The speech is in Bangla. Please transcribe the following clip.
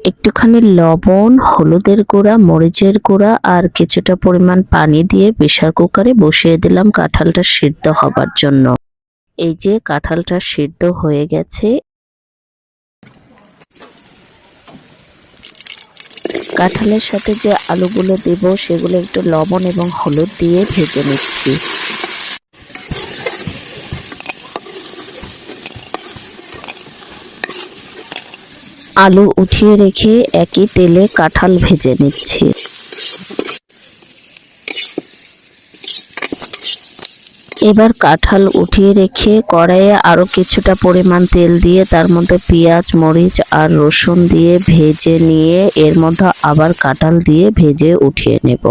একটুখানি লবণ, হলুদের গুঁড়া, মরিচের গুঁড়া আর কিছুটা পরিমাণ পানি দিয়ে প্রেসার কুকারে বসিয়ে দিলাম কাঁঠালটা সিদ্ধ হবার জন্য। এই যে কাঁঠালটা সিদ্ধ হয়ে গেছে। কাঁঠালের সাথে যে আলুগুলো দেব সেগুলো একটু লবণ এবং হলুদ দিয়ে ভেজে নিচ্ছি। আলু উঠিয়ে রেখে একই তেলে কাঁঠাল ভেজে নিচ্ছি। এবার কাঁঠাল উঠিয়ে রেখে কড়াইয়ে আরও কিছুটা পরিমাণ তেল দিয়ে তার মধ্যে পেঁয়াজ, মরিচ আর রসুন দিয়ে ভেজে নিয়ে এর মধ্যে আবার কাঁঠাল দিয়ে ভেজে উঠিয়ে নেব।